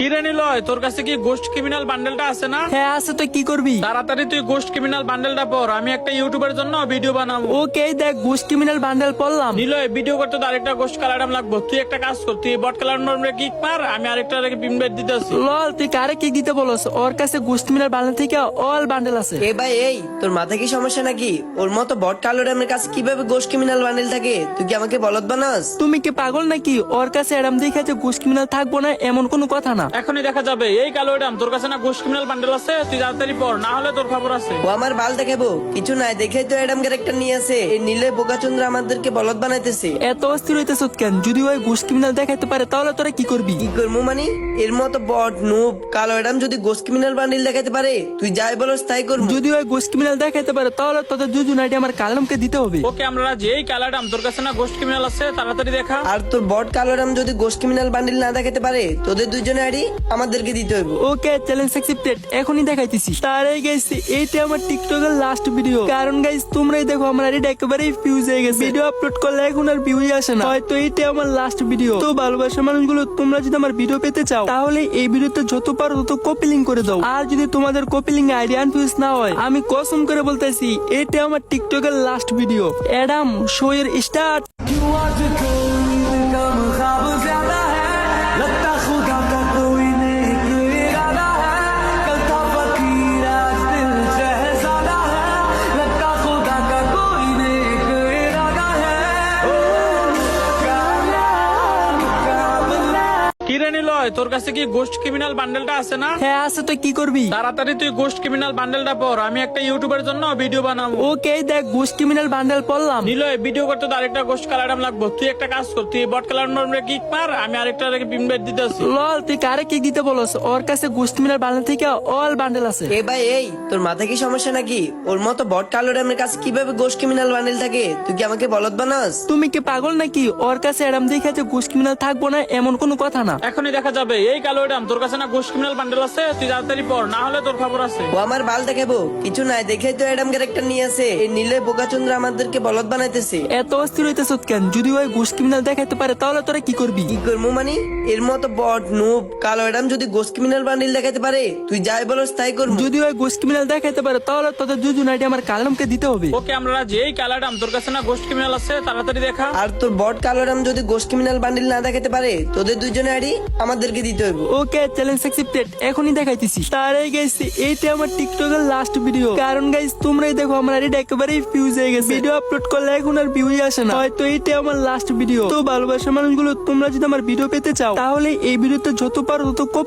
কি রে নিলয়, তোর কাছে কি গোস্ট ক্রিমিনাল বান্ডেলটা আছে না? হ্যাঁ আছে, তুই কি করবি? তাড়াতাড়ি তুই গোস্ট ক্রিমিনাল বান্ডেলটা পর, আমি একটা ইউটিউবের জন্য ভিডিও বানাবো। ওকে, দেখ গোস্ট ক্রিমিনাল বান্ডেল পড়লাম। নিলয়, ভিডিও করতে তো আরেকটা গোস্ট কালার লাগবে। তুই একটা কাজ কর, তুই বট কালার কিক মার, আমি আরেকটা ইনভাইট দিতেছি। লল, তুই কারে কি দিতে বলস? ওর কাছে গোস্ট ক্রিমিনাল বান্ডেল থেকে অল বান্ডেল আছে। এ ভাই, এই তোর মাথা কি সমস্যা নাকি? ওর মতো বট কালো ড্যামের কাছে কিভাবে গোস্ট ক্রিমিনাল বান্ডেল থাকে? তুই কি আমাকে বলদ বানাস? তুমি কি পাগল নাকি? ওর কাছে এরম দেখে যে গোস্ট ক্রিমিনাল থাকবো না এমন কোনো কথা না। এখনই দেখা যাবে। এই কালো এডাম, তোর কাছে না গোস্ট ক্রিমিনাল বান্ডেল আছে? তুই তাড়াতাড়ি পর, না হলে তোর খবর আছে। ও আমার বাল দেখাবো কিছু নাই, দেখেই তো এডাম ক্যারেক্টার নিয়ে আছে। এই নীলে বোকাচন্দ্র আমাদেরকে বলদ বানাইতেছে। এত অস্থির হইতেছ কেন? যদি ওই গোস্ট ক্রিমিনাল দেখাইতে পারে তাহলে তোরা কি করবি? কি করবো মানে? এর মতো বট নুব কালো এডাম যদি গোস্ট ক্রিমিনাল বান্ডেল দেখাতে পারে, তুই যাই বলস তাই করবো। যদি ওই গোস্ট ক্রিমিনাল দেখাইতে পারে তাহলে তোদের দুজন আইডি আমার কালামকে দিতে হবে। ওকে, আমরা রাজি। এই কালো এডাম, তোর কাছে না গোস্ট ক্রিমিনাল আছে? তাড়াতাড়ি দেখা। আর তোর বট কালো এডাম যদি গোস্ট ক্রিমিনাল বান্ডেল না দেখাতে পারে, তোদের দুইজনে আইডি আমাদেরকে দিতে হবে। ওকে, চ্যালেঞ্জ অ্যাকসেপ্টেড। এখনই দেখাইতেছি। তারাই গাইছি, এইটা আমার টিকটকের লাস্ট ভিডিও। কারণ গাইস, তোমরাই দেখো আমার আইডিটা একেবারেই ফিউজ হয়ে গেছে। ভিডিও আপলোড করলে এখন আর ভিউই আসে না। হয়তো এইটা আমার লাস্ট ভিডিও। তো ভালোবাসা মানুষগুলো, তোমরা যদি আমার ভিডিও পেতে চাও তাহলে এই ভিডিওতে যত পারো তত কপি লিংক করে দাও। আর যদি তোমাদের কপি লিংক আইডি আনফিউজ না হয়, আমি কসম করে বলতেছি এইটা আমার টিকটকের লাস্ট ভিডিও। অ্যাডাম, শো এর স্টার্ট। কি রে নিলয়, তোর কাছে কি গোস্ট ক্রিমিনাল বান্ডেলটা আছে না? হ্যাঁ আছে, তুই কি করবি? তাড়াতাড়ি তুই গোস্ট ক্রিমিনাল বান্ডেলটা পর, আমি একটা ইউটিউবের জন্য ভিডিও বানাবো। ওকে, দেখ গোস্ট ক্রিমিনাল বান্ডেল পড়লাম। নিলয়, ভিডিও করতে তো আরেকটা গোস্ট কালার লাগবে। তুই একটা কাজ কর, তুই বট কালার কিক মার, আমি আরেকটা ইনভাইট দিতেছি। লল, তুই কারে কি দিতে বলস? ওর কাছে গোস্ট ক্রিমিনাল বান্ডেল থেকে অল বান্ডেল আছে। এ ভাই, এই তোর মাথা কি সমস্যা নাকি? ওর মতো বট কালো ড্যামের কাছে কিভাবে গোস্ট ক্রিমিনাল বান্ডেল থাকে? তুই কি আমাকে বলদ বানাস? তুমি কি পাগল নাকি? ওর কাছে এরম দেখে যে গোস্ট ক্রিমিনাল থাকবো না এমন কোনো কথা না। এখনই দেখা যাবে। এই কালো এডাম, তোর কাছে না গোস্ট ক্রিমিনাল বান্ডেল আছে? তুই তাড়াতাড়ি পর, না হলে তোর খবর আছে। ও আমার বাল দেখাবো কিছু নাই, দেখেই তো এডাম ক্যারেক্টার নিয়ে আছে। এই নীলে বোকাচন্দ্র আমাদেরকে বলদ বানাইতেছে। এত অস্থির হইতেছ কেন? যদি ওই গোস্ট ক্রিমিনাল দেখাইতে পারে তাহলে তোরা কি করবি? কি করবো মানে? এর মতো বট নুব কালো এডাম যদি গোস্ট ক্রিমিনাল বান্ডেল দেখাতে পারে, তুই যাই বলস তাই করবো। যদি ওই গোস্ট ক্রিমিনাল দেখাইতে পারে তাহলে তোদের দুজন আইডি আমার কালামকে দিতে হবে। ওকে, আমরা রাজি। এই কালো এডাম, তোর কাছে না গোস্ট ক্রিমিনাল আছে? তাড়াতাড়ি দেখা। আর তোর বট কালো এডাম যদি গোস্ট ক্রিমিনাল বান্ডেল না দেখাতে পারে, তোদের দুইজনে আইডি আমাদেরকে দিতে হবে। ওকে, চ্যালেঞ্জ অ্যাকসেপ্টেড। এখনই দেখাইতেছি। তারাই গাইছি, এইটা আমার টিকটকের লাস্ট ভিডিও। কারণ গাইস, তোমরাই দেখো আমার আইডিটা একেবারেই ফিউজ হয়ে গেছে। ভিডিও আপলোড করলে এখন আর ভিউই আসে না। হয়তো এইটা আমার লাস্ট ভিডিও। তো ভালোবাসা মানুষগুলো, তোমরা যদি আমার ভিডিও পেতে চাও তাহলে এই ভিডিওতে যত পারো তত